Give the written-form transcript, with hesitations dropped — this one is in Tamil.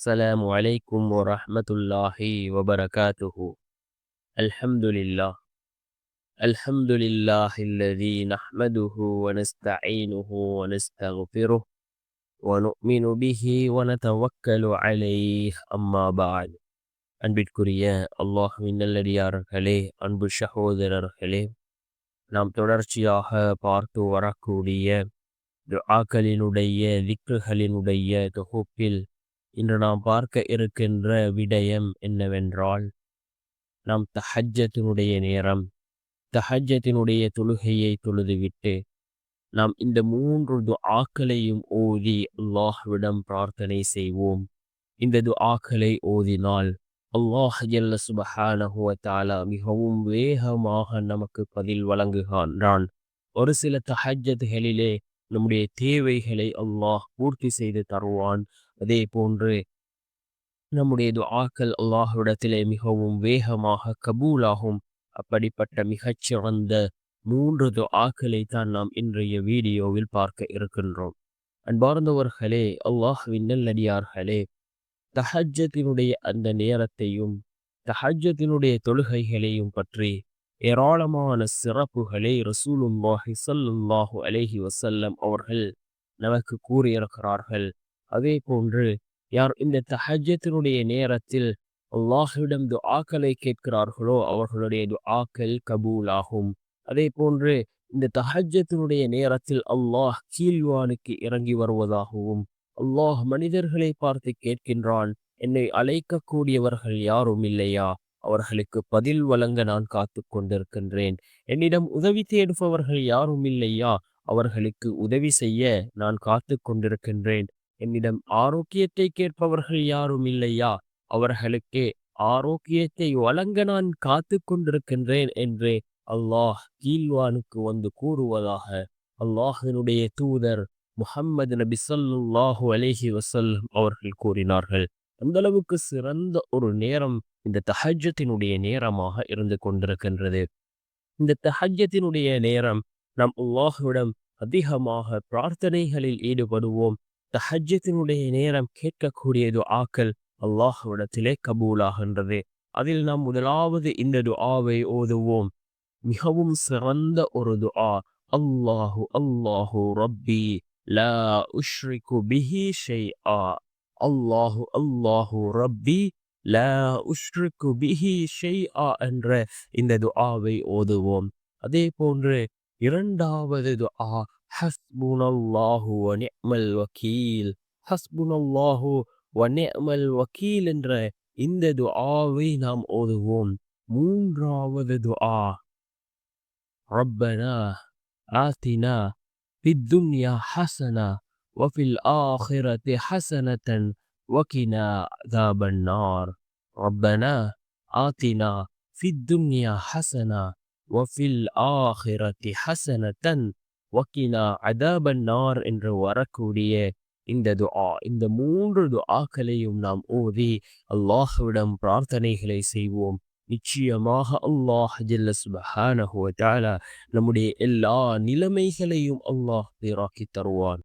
السلام عليكم ورحمة الله وبركاته. الحمد لله. الحمد لله الذي نحمده ونستعينه ونستغفره ونؤمن به ونتوكل عليه. أما بعد. அன்பிற்குரிய அல்லாஹ்வின் நல்லடியார்களே, அன்பு சகோதரர்களே, நாம் தொடர்ச்சியாக பார்த்து வரக்கூடிய துஆக்களினுடைய திக்ருகளினுடைய தொகுப்பில் இன்று நாம் பார்க்க இருக்கின்ற விடயம் என்னவென்றால், நாம் தஹஜ்ஜத்தினுடைய நேரம், தஹஜ்ஜத்தினுடைய தொழுகையை தொழுதுவிட்டு நாம் இந்த 3 துஆக்களையும் ஓதி அல்லாஹ்விடம் பிரார்த்தனை செய்வோம். இந்த துஆக்களை ஓதினால் அல்லாஹ் ஜல்ல சுப்ஹானஹு வ தஆலா மிகவும் வேகமாக நமக்கு பதில் வழங்குகின்றான். ஒரு சில தஹஜ்ஜத்களிலே நம்முடைய தேவைகளை அல்லாஹ் பூர்த்தி செய்து தருவான். அதே போன்று நம்முடைய துஆக்கள் அல்லாஹ்விடத்திலே மிகவும் வேகமாக கபூலாகும். அப்படிப்பட்ட மிகச்சிறந்த 3 துஆக்களை தான் நாம் இன்றைய வீடியோவில் பார்க்க இருக்கின்றோம். அன்பார்ந்தவர்களே, அல்லாஹ்வின் நல்லடியார்களே, தஹஜ்ஜத்தினுடைய அந்த நேரத்தையும் தஹஜ்ஜத்தினுடைய தொழுகைகளையும் பற்றி ஏராளமான சிறப்புகளை ரசூலுல்லாஹி ஸல்லல்லாஹு அலைஹி வஸல்லம் அவர்கள் நமக்கு கூறியிருக்கிறார்கள். அதே போன்று யார் இந்த தஹஜ்ஜத்தினுடைய நேரத்தில் அல்லாஹ்விடம் துஆக்களை கேட்கிறார்களோ அவர்களுடைய துஆக்கள் கபூலாகும். அதே போன்று இந்த தஹஜ்ஜத்தினுடைய நேரத்தில் அல்லாஹ் கீழ்வானுக்கு இறங்கி வருவதாகவும் அல்லாஹ் மனிதர்களை பார்த்து கேட்கின்றான், என்னை அழைக்கக்கூடியவர்கள் யாரும் இல்லையா? அவர்களுக்கு பதில் வழங்க நான் காத்து கொண்டிருக்கின்றேன். என்னிடம் உதவி தேடுபவர்கள் யாரும் இல்லையா? அவர்களுக்கு உதவி செய்ய நான் காத்து கொண்டிருக்கின்றேன். என்னிடம் ஆரோக்கியத்தை கேட்பவர்கள் யாரும் இல்லையா? அவர்களுக்கு ஆரோக்கியத்தை வழங்க நான் காத்து கொண்டிருக்கின்றேன் என்று அல்லாஹ் கீழ்வானுக்கு வந்து கூறுவதாக அல்லாஹினுடைய தூதர் முஹம்மது நபி ஸல்லல்லாஹு அலைஹி வஸல்லம் அவர்கள் கூறினார்கள். அந்த அளவுக்கு சிறந்த ஒரு நேரம் இந்த தஹஜ்ஜத்தினுடைய நேரமாக இருந்து கொண்டிருக்கின்றது. இந்த தஹஜ்ஜத்தினுடைய நேரம் நாம் அல்லாஹ்விடம் அதிகமாக பிரார்த்தனைகளில் ஈடுபடுவோம். தஹஜ்ஜத்தினுடைய நேரம் கேட்கக்கூடிய துஆக்கள் அல்லாஹ்விடத்திலே கபூலாகின்றது. அதில் நாம் முதலாவது இந்த துஆவை ஓதுவோம். மிகவும் சிறந்த ஒரு துஆ. அல்லாஹு அல்லாஹு ரப்பி லா உஷ்ரிகு பிஹி ஷைஆ. அல்லாஹு அல்லாஹு ரப்பி லா உஷ்ரிகு பிஹி ஷைஆ என்ற இந்த துஆவை ஓதுவோம். அதே போன்று இரண்டாவது துஆ, ஹஸ்புனல்லாஹு வ நிஅமல் வக்கீல். ஹஸ்புனல்லாஹு வ நிஅமல் வக்கீல் என்ற இந்த துஆவை நாம் ஓதுவோம். மூன்றாவது துஆ, ரப்பனா ஆத்தினா ஃபித் துன்யா ஹஸனா வ ஃபில் ஆখিরাতি ஹஸனத்தன் வகினா அஸாபன் நார். ரப்பனா ஆத்தினா ஃபித் துன்யா ஹஸனா வ ஃபில் ஆখিরাতি ஹஸனத்தன் வகினா அஸாபன் நார் என்று வரக்கூடிய இந்த துஆ, இந்த 3 துஆக்களையும் நாம் ஓதி அல்லாஹ்விடம் பிரார்த்தனைகளை செய்வோம். நிச்சயமாக அல்லாஹ் ஜல்ல சுப்ஹானஹு வ தஆலா நம்முடைய எல்லா நிலைமைகளையும் அல்லாஹ் சீராக்கி தருவான்.